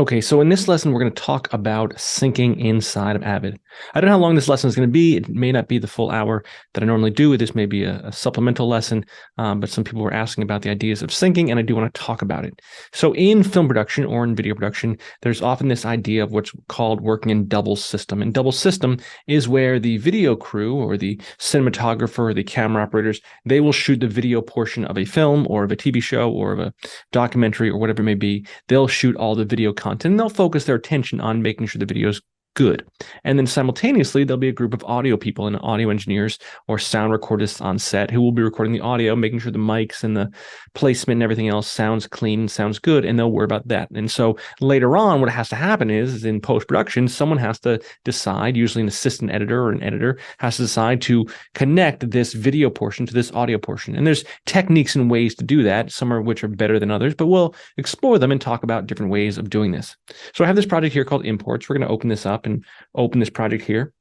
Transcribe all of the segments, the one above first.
Okay, so in this lesson, we're going to talk about syncing inside of Avid. I don't know how long this lesson is going to be. It may not be the full hour that I normally do. This may be a supplemental lesson, but some people were asking about the ideas of syncing, and I do want to talk about it. So in film production or in video production, there's often this idea of what's called working in double system. And double system is where the video crew or the cinematographer or the camera operators, they will shoot the video portion of a film or of a TV show or of a documentary or whatever it may be. They'll shoot all the video content and they'll focus their attention on making sure the video is good. And then simultaneously, there'll be a group of audio people and audio engineers or sound recordists on set who will be recording the audio, making sure the mics and the placement and everything else sounds clean, sounds good, and they'll worry about that. And so later on, what has to happen is in post-production, someone has to decide, usually an assistant editor or an editor has to decide to connect this video portion to this audio portion. And there's techniques and ways to do that, some of which are better than others, but we'll explore them and talk about different ways of doing this. So I have this project here called imports. We're going to open this up and open this project here.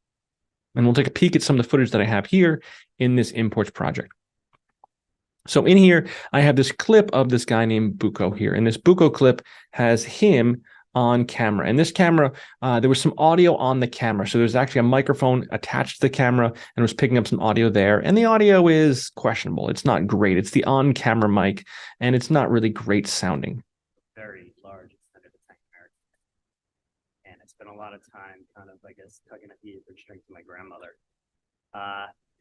And we'll take a peek at some of the footage that I have here in this imports project. So in here, I have this clip of this guy named Buko here. And this Buko clip has him on camera. And this camera, there was some audio on the camera. So there's actually a microphone attached to the camera and it was picking up some audio there. And the audio is questionable. It's not great. It's the on-camera mic and it's not really great sounding. Very large extended tank American. And I spent a lot of time kind of, I guess, tugging at the strength of my grandmother.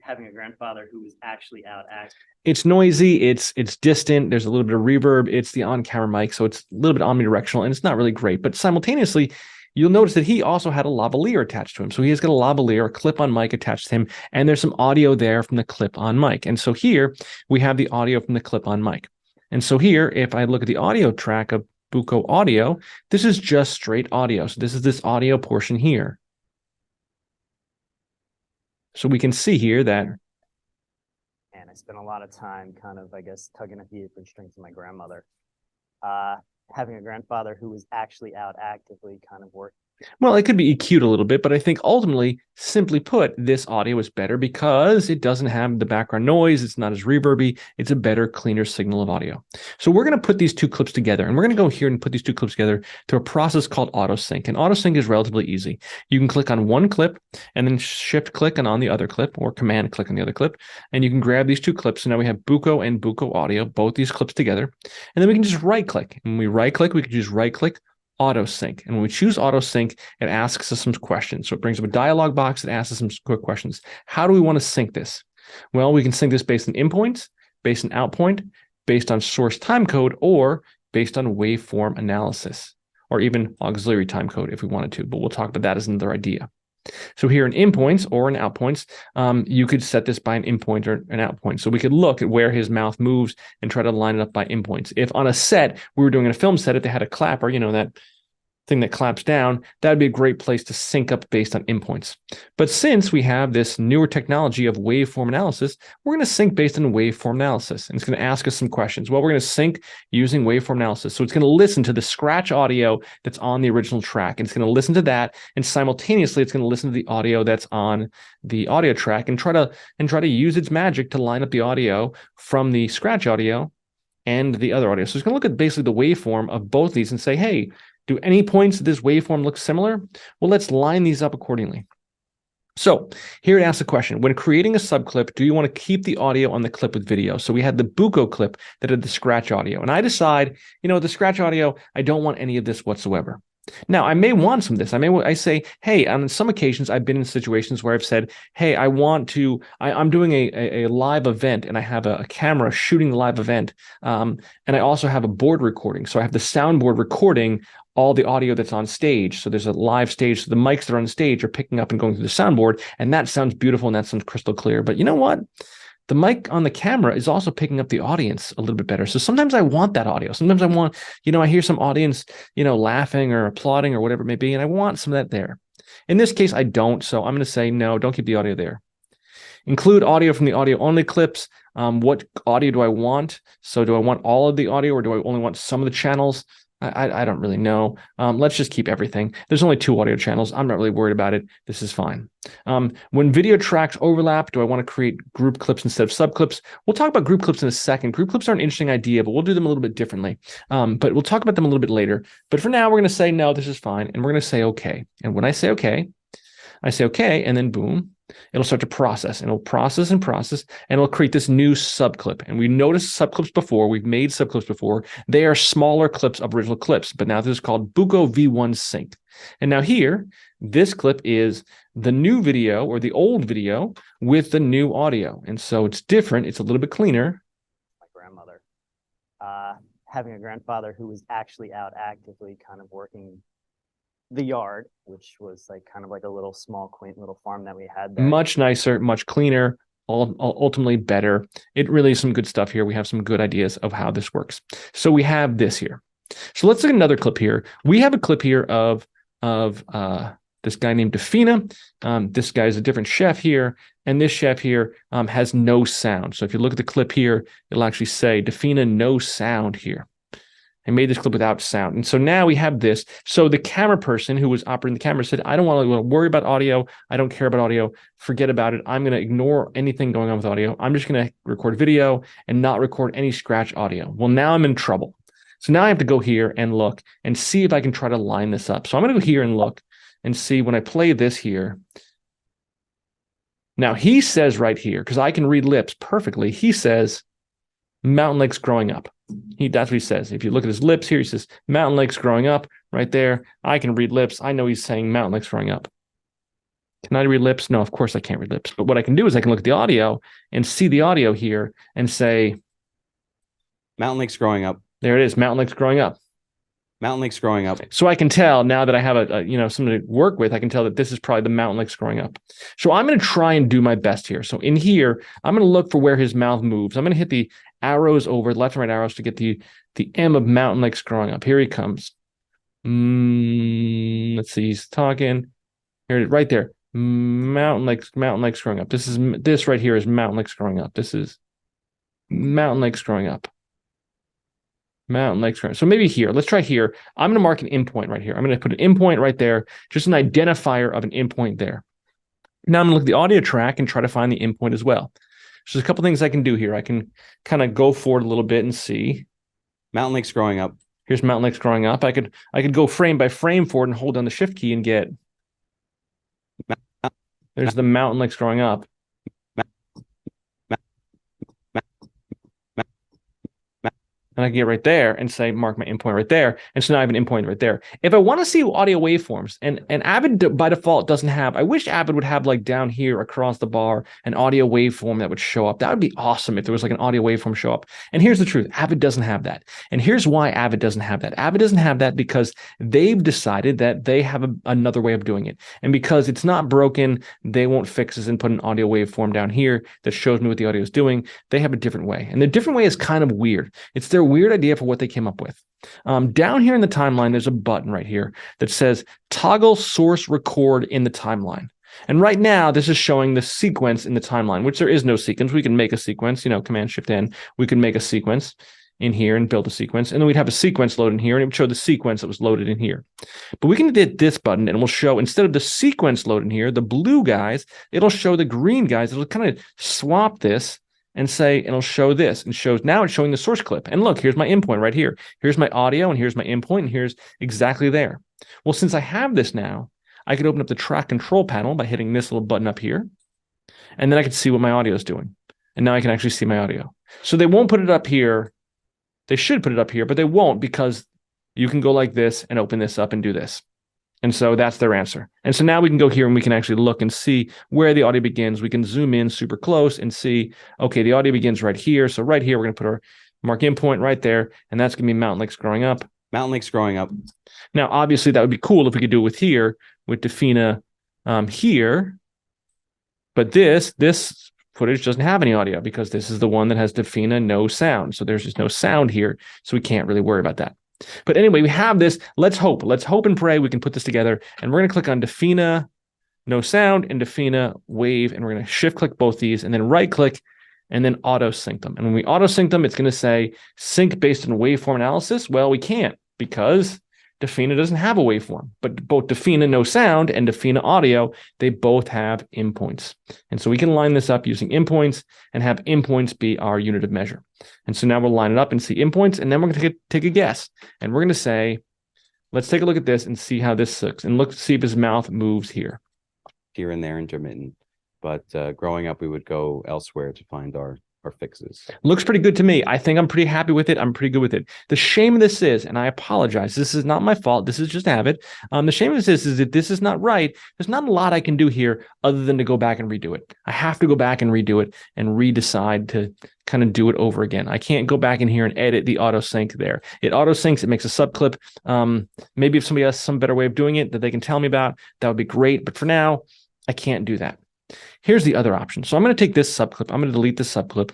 Having a grandfather who was actually out acting. It's noisy, it's distant, there's a little bit of reverb, it's the on-camera mic, so it's a little bit omnidirectional, and it's not really great. But simultaneously, you'll notice that he also had a lavalier attached to him. So he has got a lavalier, a clip-on mic attached to him, and there's some audio there from the clip-on mic. And so here, we have the audio from the clip-on mic. And so here, if I look at the audio track of Buko audio, this is just straight audio. So this is this audio portion here. So we can see here that. And I spent a lot of time kind of, I guess, tugging at the strength of my grandmother. Having a grandfather who was actually out actively kind of working. Well, it could be EQ'd a little bit, but I think ultimately, simply put, this audio is better because it doesn't have the background noise. It's not as reverby. It's a better, cleaner signal of audio. So we're going to put these two clips together, and we're going to go here and put these two clips together through a process called auto-sync. And auto-sync is relatively easy. You can click on one clip and then shift-click on the other clip or command-click on the other clip, and you can grab these two clips. So now we have Buko and Buko audio, both these clips together, and then we can just right-click. And when we right-click, we can just right-click auto sync. And when we choose auto sync, it asks us some questions. So it brings up a dialog box that asks us some quick questions. How do we want to sync this? Well, we can sync this based on endpoints, based on outpoint, based on source timecode, or based on waveform analysis, or even auxiliary timecode if we wanted to. But we'll talk about that as another idea. So here in endpoints or in outpoints, you could set this by an endpoint or an outpoint. So we could look at where his mouth moves and try to line it up by endpoints. If on a set, we were doing a film set, if they had a clapper, you know, that thing that claps down, that would be a great place to sync up based on endpoints. But since we have this newer technology of waveform analysis, we're going to sync based on waveform analysis. And it's going to ask us some questions. Well, we're going to sync using waveform analysis. So it's going to listen to the scratch audio that's on the original track. And it's going to listen to that. And simultaneously, it's going to listen to the audio that's on the audio track and try to use its magic to line up the audio from the scratch audio and the other audio. So it's going to look at basically the waveform of both these and say, hey, do any points of this waveform look similar? Well, let's line these up accordingly. So here it asks a question. When creating a subclip, do you want to keep the audio on the clip with video? So we had the Buko clip that had the scratch audio. And I decide, you know, the scratch audio, I don't want any of this whatsoever. Now, I may want some of this. I say, hey, on some occasions, I've been in situations where I've said, hey, I'm doing a live event and I have a camera shooting the live event. And I also have a board recording. So I have the soundboard recording all the audio that's on stage. So there's a live stage. So the mics that are on stage are picking up and going through the soundboard. And that sounds beautiful and that sounds crystal clear. But you know what? The mic on the camera is also picking up the audience a little bit better. So sometimes I want that audio. Sometimes I want, I hear some audience, laughing or applauding or whatever it may be, and I want some of that there. In this case, I don't. So I'm going to say, no, don't keep the audio there. Include audio from the audio-only clips. What audio do I want? So do I want all of the audio or do I only want some of the channels? I don't really know. Let's just keep everything. There's only 2 audio channels. I'm not really worried about it. This is fine. When video tracks overlap, do I want to create group clips instead of subclips? We'll talk about group clips in a second. Group clips are an interesting idea, but we'll do them a little bit differently. But we'll talk about them a little bit later. But for now, we're going to say, no, this is fine. And we're going to say, okay. And when I say, okay, and then boom, it'll start to process, and it'll process and process, and it'll create this new subclip. And we noticed subclips before. We've made subclips before. They are smaller clips of original clips, but now this is called Buko V1 Sync. And now here, this clip is the new video or the old video with the new audio. And so it's different. It's a little bit cleaner. My grandmother, having a grandfather who was actually out actively kind of working the yard, which was like kind of like a little small, quaint little farm that we had there. Much nicer, much cleaner, ultimately better. It really is some good stuff here. We have some good ideas of how this works. So we have this here. So let's look at another clip here. We have a clip here of this guy named Defina. This guy is a different chef here, and this chef here has no sound. So if you look at the clip here, it'll actually say Defina no sound here. I made this clip without sound. And so now we have this. So the camera person who was operating the camera said, I don't want to worry about audio. I don't care about audio. Forget about it. I'm going to ignore anything going on with audio. I'm just going to record video and not record any scratch audio. Well, now I'm in trouble. So now I have to go here and look and see if I can try to line this up. So I'm going to go here and look and see when I play this here. Now he says right here, because I can read lips perfectly, he says, mountain lakes growing up. That's what he says. If you look at his lips here, he says mountain lakes growing up right there. I can read lips. I know he's saying mountain lakes growing up. Can I read lips? No, of course I can't read lips. But what I can do is I can look at the audio and see the audio here and say mountain lakes growing up. There it is, mountain lakes growing up. Mountain lakes growing up. So I can tell now that I have something to work with, I can tell that this is probably the mountain lakes growing up. So I'm going to try and do my best here. So in here, I'm going to look for where his mouth moves. I'm going to hit the arrows over, left and right arrows to get the M of mountain lakes growing up. Here he comes. Let's see, he's talking. Here it is, right there. Mountain lakes growing up. This right here is mountain lakes growing up. This is mountain lakes growing up. Mountain lakes growing up. So maybe here. Let's try here. I'm going to mark an endpoint right here. I'm going to put an endpoint right there, just an identifier of an endpoint there. Now I'm going to look at the audio track and try to find the endpoint as well. So there's a couple things I can do here. I can kind of go forward a little bit and see. Mountain lakes growing up. Here's mountain lakes growing up. I could go frame by frame forward and hold down the shift key and get. There's the mountain lakes growing up. And I can get right there and say, mark my endpoint right there. And so now I have an endpoint right there. If I want to see audio waveforms, and Avid by default doesn't have, I wish Avid would have like down here across the bar, an audio waveform that would show up. That would be awesome if there was like an audio waveform show up. And here's the truth, Avid doesn't have that. And here's why Avid doesn't have that. Avid doesn't have that because they've decided that they have another way of doing it. And because it's not broken, they won't fix this and put an audio waveform down here that shows me what the audio is doing. They have a different way. And the different way is kind of weird. It's their weird idea for what they came up with. Down here in the timeline, there's a button right here that says toggle source record in the timeline. And right now, this is showing the sequence in the timeline, which there is no sequence. We can make a sequence, Command Shift N. We can make a sequence in here and build a sequence. And then we'd have a sequence load in here, and it would show the sequence that was loaded in here. But we can hit this button, and it will show, instead of the sequence load in here, the blue guys, it'll show the green guys. It'll kind of swap this and say, and it'll show this, and now it's showing the source clip. And look, here's my endpoint right here. Here's my audio, and here's my endpoint, and here's exactly there. Well, since I have this now, I could open up the track control panel by hitting this little button up here, and then I could see what my audio is doing. And now I can actually see my audio. So they won't put it up here. They should put it up here, but they won't, because you can go like this and open this up and do this. And so that's their answer. And so now we can go here and we can actually look and see where the audio begins. We can zoom in super close and see, okay, the audio begins right here. So right here, we're going to put our mark endpoint right there. And that's going to be mountain lakes growing up. Mountain lakes growing up. Now, obviously, that would be cool if we could do it with here, with Defina here. But this footage doesn't have any audio because this is the one that has Defina no sound. So there's just no sound here. So we can't really worry about that. But anyway, we have this. Let's hope and pray we can put this together. And we're going to click on Defina no sound and Defina wave. And we're going to shift click both these and then right click and then auto sync them. And when we auto sync them, it's going to say sync based on waveform analysis. Well, we can't because Defina doesn't have a waveform, but both Defina no sound and Defina audio, they both have endpoints. And so we can line this up using endpoints and have endpoints be our unit of measure. And so now we'll line it up and see endpoints, and then we're going to take a guess. And we're going to say, let's take a look at this and see how this looks, and look to see if his mouth moves here. Here and there, intermittent. But growing up, we would go elsewhere to find our fixes. Looks pretty good to me. I think I'm pretty happy with it. I'm pretty good with it. The shame of this is, and I apologize, this is not my fault. This is just Avid. The shame of this is that this is not right. There's not a lot I can do here other than to go back and redo it. I have to go back and redo it and redecide to kind of do it over again. I can't go back in here and edit the auto sync there. It auto syncs. It makes a subclip. Maybe if somebody has some better way of doing it that they can tell me about, that would be great. But for now, I can't do that. Here's the other option. So I'm going to take this subclip. I'm going to delete this subclip.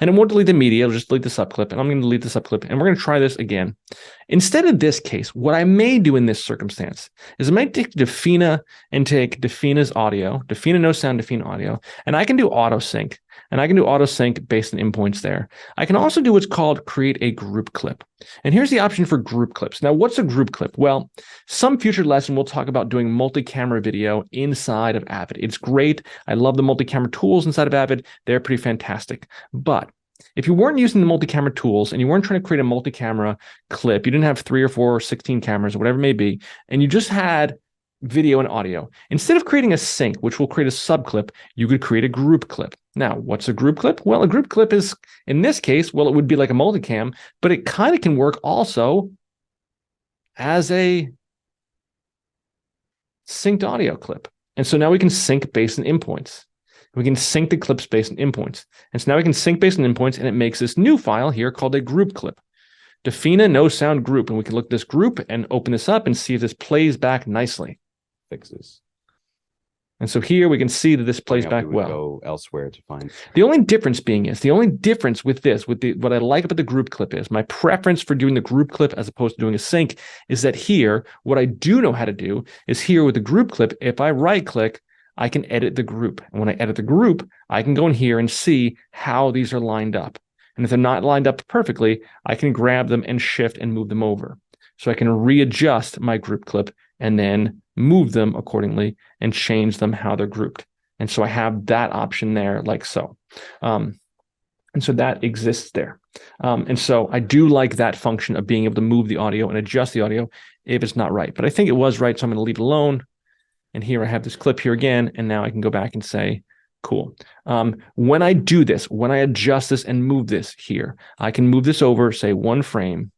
And it won't delete the media. It'll just delete the subclip. And I'm going to delete the subclip. And we're going to try this again. Instead of this case, what I may do in this circumstance is I might take Defina and take Defina's audio, Defina no sound, Defina audio, and I can do auto sync. And I can do auto sync based on endpoints there. I can also do what's called create a group clip. And here's the option for group clips. Now, what's a group clip? Well, some future lesson we'll talk about doing multi-camera video inside of Avid. It's great. I love the multi-camera tools inside of Avid. They're pretty fantastic. But if you weren't using the multi-camera tools and you weren't trying to create a multi-camera clip, you didn't have 3 or 4 or 16 cameras or whatever it may be, and you just had video and audio, instead of creating a sync, which will create a subclip, you could create a group clip. Now, what's a group clip? Well, a group clip is, in this case, well, it would be like a multicam, but it kind of can work also as a synced audio clip. And so now we can sync based on endpoints. We can sync the clips based on endpoints. And so now we can sync based on endpoints, and it makes this new file here called a group clip. Defina no sound group. And we can look at this group and open this up and see if this plays back nicely. Fixes. And so here we can see that this plays back we would well. Go elsewhere to find. The only difference with this, what I like about the group clip is my preference for doing the group clip as opposed to doing a sync is that here, what I do know how to do is here with the group clip, if I right click, I can edit the group. And when I edit the group, I can go in here and see how these are lined up. And if they're not lined up perfectly, I can grab them and shift and move them over. So I can readjust my group clip and then move them accordingly and change them how they're grouped. And so I have that option there like so. And so that exists there. And so I do like that function of being able to move the audio and adjust the audio if it's not right. But I think it was right, so I'm going to leave it alone. And here I have this clip here again, and now I can go back and say, cool. When I do this, when I adjust this and move this here, I can move this over, say 1 frame.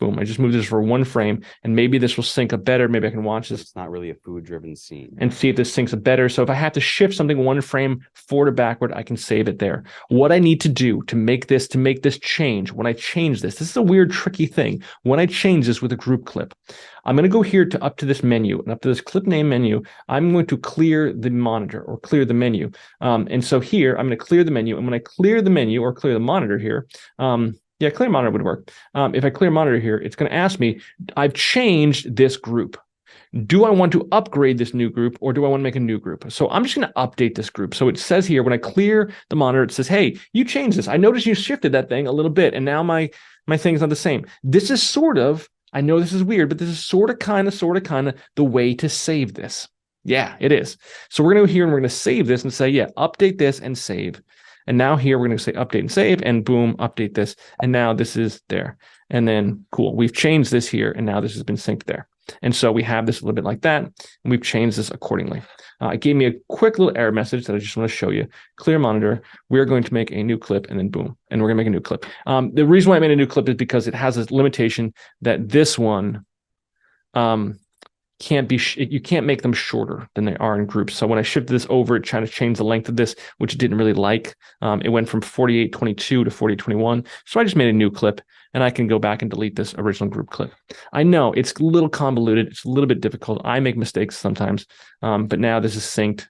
Boom, I just moved this for 1 frame, and maybe this will sync up better. Maybe I can watch this. It's not really a food-driven scene. And see if this syncs up better. So if I have to shift something 1 frame forward or backward, I can save it there. What I need to do to make this change, when I change this is a weird, tricky thing. When I change this with a group clip, I'm going to go here to up to this menu, and up to this clip name menu, I'm going to clear the monitor or clear the menu. And so here, I'm going to clear the menu. And when I clear the menu or clear the monitor here, yeah, clear monitor would work. If I clear monitor here, it's going to ask me, I've changed this group. Do I want to upgrade this new group or do I want to make a new group? So I'm just going to update this group. So it says here, when I clear the monitor, it says, hey, you changed this. I noticed you shifted that thing a little bit and now my thing's not the same. This is sort of, I know this is weird, but this is sort of kind of the way to save this. Yeah, it is. So we're going to go here and we're going to save this and say, yeah, update this and save. And now here we're going to say update and save, and boom, update this. And now this is there. And then cool, we've changed this here, and now this has been synced there. And so we have this a little bit like that, and we've changed this accordingly. It gave me a quick little error message that I just want to show you. Clear monitor. We're going to make a new clip, and then boom, and we're going to make a new clip. The reason why I made a new clip is because it has a limitation that this one you can't make them shorter than they are in groups. So when I shifted this over, it tried to change the length of this, which it didn't really like. It went from 4822 to 4821. So I just made a new clip, and I can go back and delete this original group clip. I know it's a little convoluted. It's a little bit difficult. I make mistakes sometimes, but now this is synced.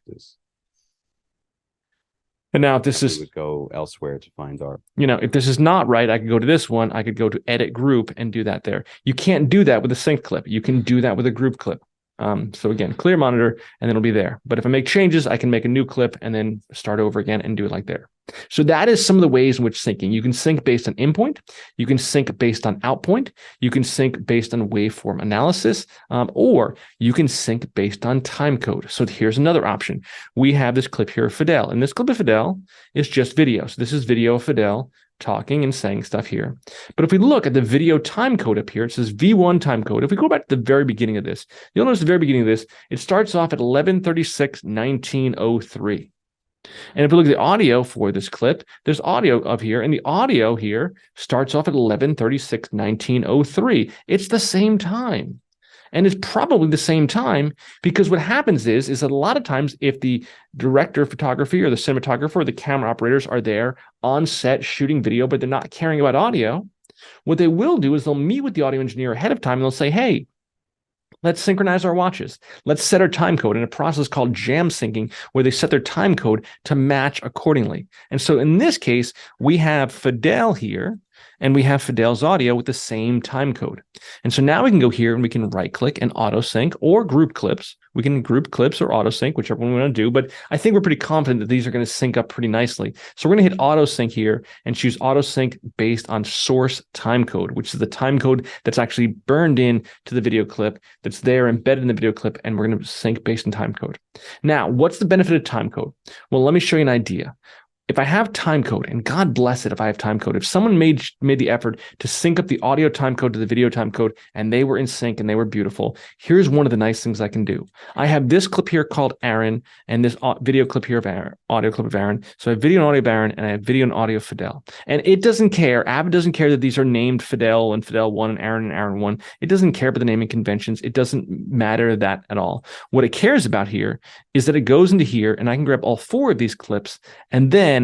And now if this is, we would go elsewhere to find our, if this is not right, I could go to this one. I could go to edit group and do that there. You can't do that with a sync clip. You can do that with a group clip. So again, clear monitor, and then it'll be there. But if I make changes, I can make a new clip and then start over again and do it like there. So that is some of the ways in which syncing. You can sync based on inpoint. You can sync based on outpoint. You can sync based on waveform analysis, or you can sync based on timecode. So here's another option. We have this clip here of Fidel, and this clip of Fidel is just video. So this is video of Fidel talking and saying stuff here. But if we look at the video time code up here, it says V1 time code. If we go back to the very beginning of this, you'll notice the very beginning of this, it starts off at 11:36:1903. And if we look at the audio for this clip, there's audio up here, and the audio here starts off at 11:36:1903. It's the same time. And it's probably the same time because what happens is that a lot of times if the director of photography or the cinematographer or the camera operators are there on set shooting video, but they're not caring about audio, what they will do is they'll meet with the audio engineer ahead of time and they'll say, hey, let's synchronize our watches. Let's set our time code in a process called jam syncing, where they set their time code to match accordingly. And so in this case, we have Fidel here, and we have Fidel's audio with the same time code. And so now we can go here and we can right click and auto sync or group clips. We can group clips or auto sync, whichever one we want to do. But I think we're pretty confident that these are going to sync up pretty nicely. So we're going to hit auto sync here and choose auto sync based on source time code, which is the time code that's actually burned in to the video clip that's there embedded in the video clip. And we're going to sync based on time code. Now, what's the benefit of time code? Well, let me show you an idea. If I have time code, and God bless it if I have time code, if someone made the effort to sync up the audio time code to the video time code and they were in sync and they were beautiful, here's one of the nice things I can do. I have this clip here called Aaron and this video clip here of Aaron, audio clip of Aaron. So I have video and audio of Aaron and I have video and audio of Fidel. And it doesn't care. Avid doesn't care that these are named Fidel and Fidel 1 and Aaron 1. It doesn't care about the naming conventions. It doesn't matter that at all. What it cares about here is that it goes into here and I can grab all 4 of these clips and then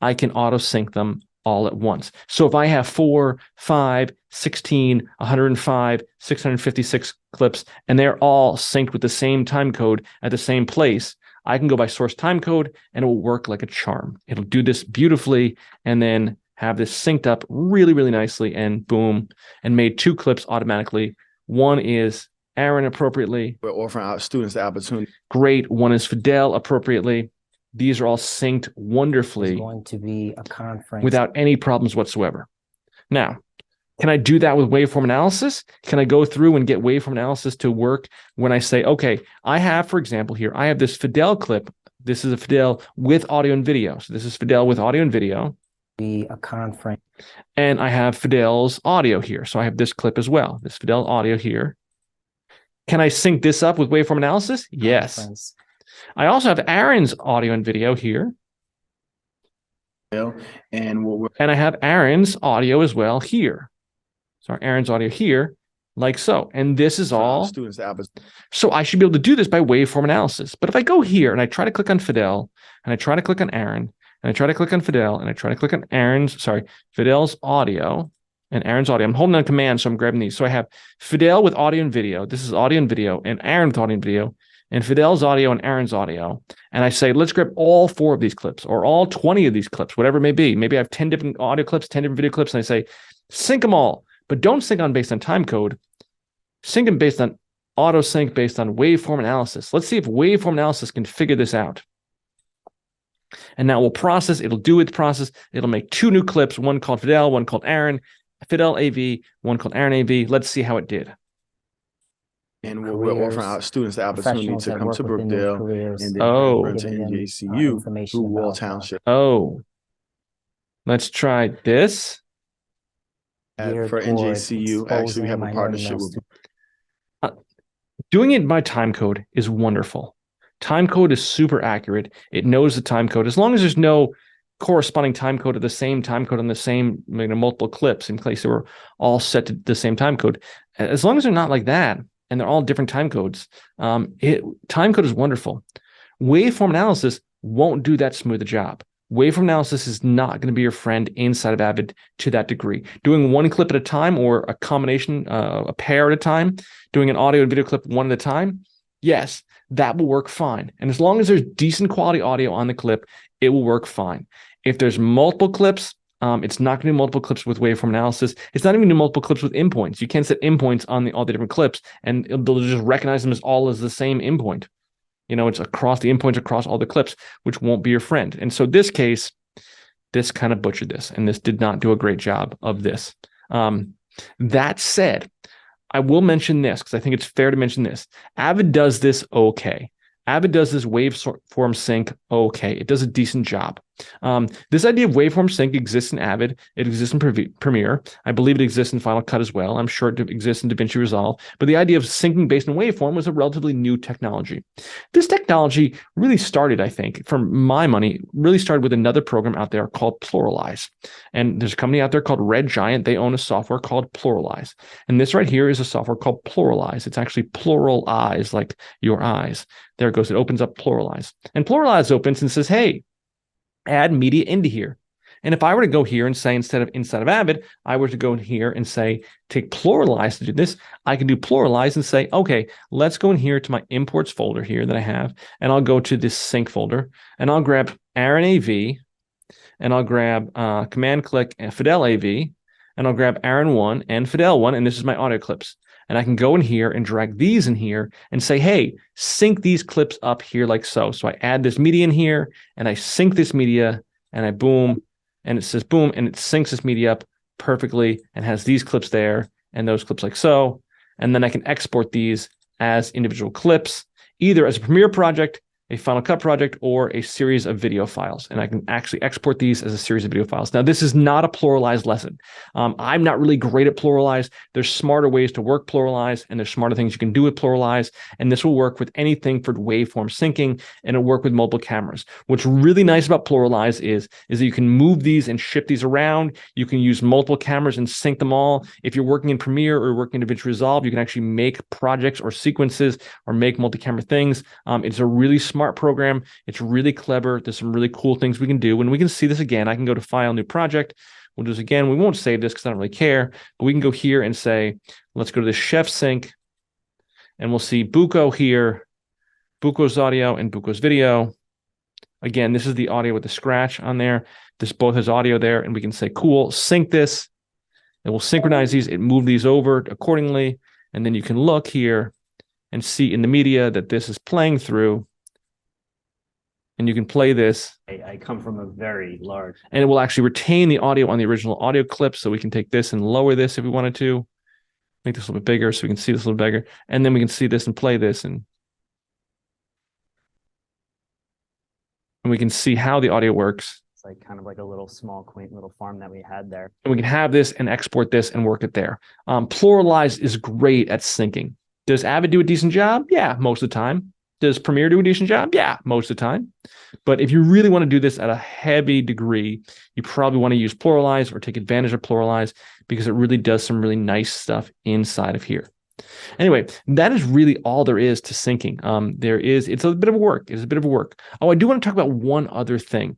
I can auto sync them all at once. So if I have 4, 5, 16, 105, 656 clips, and they're all synced with the same time code at the same place, I can go by source time code and it will work like a charm. It'll do this beautifully and then have this synced up really, really nicely and boom, and made 2 clips automatically. One is Aaron appropriately. We're offering our students the opportunity. Great. One is Fidel appropriately. These are all synced wonderfully. It's going to be a conference without any problems whatsoever. Now, can I do that with waveform analysis? Can I go through and get waveform analysis to work when I say, okay, I have, for example, here, I have this Fidel clip. This is a Fidel with audio and video. So this is Fidel with audio and video. Be a conference. And I have Fidel's audio here. So I have this clip as well, this Fidel audio here. Can I sync this up with waveform analysis? Yes. Conference. I also have Aaron's audio and video here. And I have Aaron's audio as well here. So Aaron's audio here, like so. And this is all. Students. So I should be able to do this by waveform analysis. But if I go here and I try to click on Fidel, and I try to click on Aaron, and I try to click on Fidel, and I try to click on Fidel's audio and Aaron's audio. I'm holding on command, so I'm grabbing these. So I have Fidel with audio and video. This is audio and video, and Aaron with audio and video, and Fidel's audio and Aaron's audio. And I say, let's grab all 4 of these clips or all 20 of these clips, whatever it may be. Maybe I have 10 different audio clips, 10 different video clips, and I say, sync them all, but don't sync on based on time code. Sync them based on auto sync based on waveform analysis. Let's see if waveform analysis can figure this out. And now we'll process, it'll do its process. It'll make 2 new clips, one called Fidel, one called Aaron, Fidel AV, one called Aaron AV. Let's see how it did. And we're offering our students the opportunity to come to Brookdale and then Oh. to NJCU through Wall Township. Oh, let's try this. For NJCU, actually, we have a partnership with. Doing it by time code is wonderful. Time code is super accurate. It knows the time code. As long as there's no corresponding time code of the same time code on the same multiple clips in case they were all set to the same time code. As long as they're not like that, and they're all different time codes, time code is wonderful. Waveform analysis won't do that smooth a job. Waveform analysis is not going to be your friend inside of Avid to that degree. Doing one clip at a time or a combination, a pair at a time, doing an audio and video clip one at a time, yes, that will work fine. And as long as there's decent quality audio on the clip, it will work fine. If there's multiple clips, It's not going to do multiple clips with waveform analysis. It's not even going to do multiple clips with endpoints. You can't set endpoints on all the different clips, and they'll just recognize them as all as the same endpoint. It's across the endpoints across all the clips, which won't be your friend. And so this case, this kind of butchered this, and this did not do a great job of this. That said, I will mention this because I think it's fair to mention this. Avid does this okay. Avid does this waveform sync okay. It does a decent job. This idea of waveform sync exists in Avid. It exists in Premiere. I believe it exists in Final Cut as well. I'm sure it exists in DaVinci Resolve. But the idea of syncing based on waveform was a relatively new technology. This technology really started, I think, from my money, really started with another program out there called PluralEyes. And there's a company out there called Red Giant. They own a software called PluralEyes. And this right here is a software called PluralEyes. It's actually PluralEyes, like your eyes. There it goes. It opens up PluralEyes. And PluralEyes opens and says, hey, add media into here. And if I were to go here and say, inside of Avid, I were to go in here and say, take PluralEyes to do this, I can do PluralEyes and say, okay, let's go in here to my imports folder here that I have, and I'll go to this sync folder, and I'll grab Aaron AV, and I'll grab command click and Fidel AV, and I'll grab Aaron 1 and Fidel 1, and this is my audio clips. And I can go in here and drag these in here and say, hey, sync these clips up here like so. So I add this media in here and I sync this media and I boom, and it says boom, and it syncs this media up perfectly and has these clips there and those clips like so. And then I can export these as individual clips, either as a Premiere project, a Final Cut project, or a series of video files. And I can actually export these as a series of video files. Now, this is not a PluralEyes lesson. I'm not really great at PluralEyes. There's smarter ways to work PluralEyes, and there's smarter things you can do with PluralEyes. And this will work with anything for waveform syncing, and it'll work with multiple cameras. What's really nice about PluralEyes is that you can move these and shift these around. You can use multiple cameras and sync them all. If you're working in Premiere or working in DaVinci Resolve, you can actually make projects or sequences or make multi-camera things. It's a really smart program. It's really clever. There's some really cool things we can do. When we can see this again, I can go to File, New Project. We'll do this again. We won't save this because I don't really care, but we can go here and say, let's go to the Chef Sync, and we'll see Buko here, Buko's audio and Buko's video. Again, this is the audio with the scratch on there. This both has audio there, and we can say, cool, sync this. It will synchronize these. It move these over accordingly. And then you can look here and see in the media that this is playing through. And you can play this. I come from a very large. And it will actually retain the audio on the original audio clip. So we can take this and lower this if we wanted to. Make this a little bit bigger so we can see this a little bigger. And then we can see this and play this. And we can see how the audio works. It's like kind of like a little small, quaint little farm that we had there. And we can have this and export this and work it there. PluralEyes is great at syncing. Does Avid do a decent job? Yeah, most of the time. Does Premiere do a decent job? Yeah, most of the time. But if you really want to do this at a heavy degree, you probably want to use PluralEyes or take advantage of PluralEyes because it really does some really nice stuff inside of here. Anyway, that is really all there is to syncing. It's a bit of work. It's a bit of work. Oh, I do want to talk about one other thing.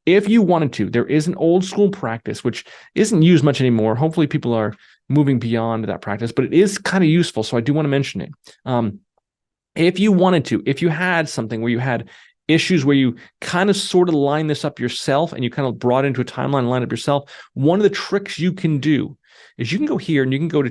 If you wanted to, there is an old school practice, which isn't used much anymore. Hopefully people are moving beyond that practice, but it is kind of useful. So I do want to mention it. If you wanted to, if you had something where you had issues where you kind of sort of line this up yourself and you kind of brought it into a timeline and line up yourself, one of the tricks you can do is you can go here and you can go to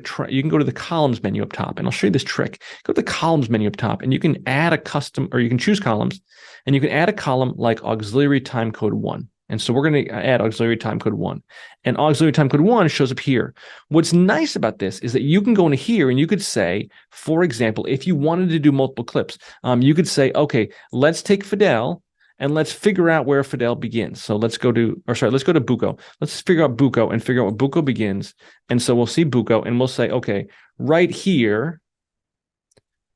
the columns menu up top, and I'll show you this trick. Go to the columns menu up top, and you can add a custom, or you can choose columns, and you can add a column like auxiliary timecode 1. And so we're going to add auxiliary timecode 1, and auxiliary timecode 1 shows up here. What's nice about this is that you can go into here and you could say, for example, if you wanted to do multiple clips, you could say, okay, let's take Fidel and let's figure out where Fidel begins. So let's go to Buko. Let's figure out Buko and figure out where Buko begins. And so we'll see Buko and we'll say, okay, right here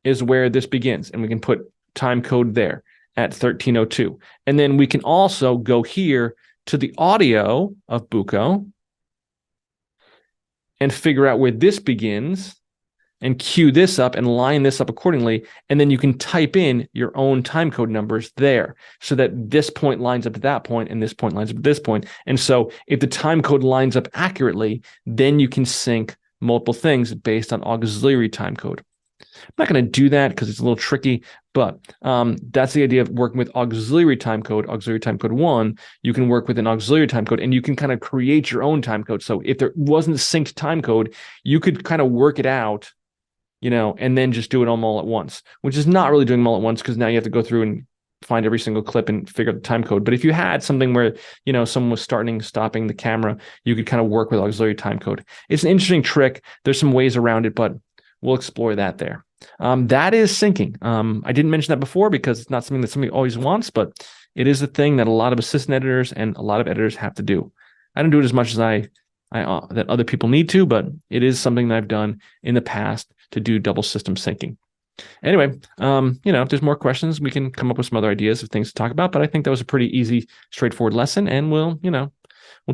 is where this begins. And we can put time code there at 1302. And then we can also go here to the audio of Buko and figure out where this begins and queue this up and line this up accordingly. And then you can type in your own timecode numbers there so that this point lines up to that point and this point lines up to this point. And so if the timecode lines up accurately, then you can sync multiple things based on auxiliary timecode. I'm not going to do that because it's a little tricky, but that's the idea of working with auxiliary timecode 1. You can work with an auxiliary timecode and you can kind of create your own timecode. So if there wasn't synced timecode, you could kind of work it out, and then just do it all at once, which is not really doing them all at once because now you have to go through and find every single clip and figure out the time code. But if you had something where, someone was stopping the camera, you could kind of work with auxiliary time code. It's an interesting trick. There's some ways around it, but we'll explore that there. That is syncing. I didn't mention that before because it's not something that somebody always wants, but it is a thing that a lot of assistant editors and a lot of editors have to do. I don't do it as much as that other people need to, but it is something that I've done in the past to do double system syncing. Anyway, if there's more questions, we can come up with some other ideas of things to talk about, but I think that was a pretty easy, straightforward lesson, and we'll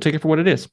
take it for what it is.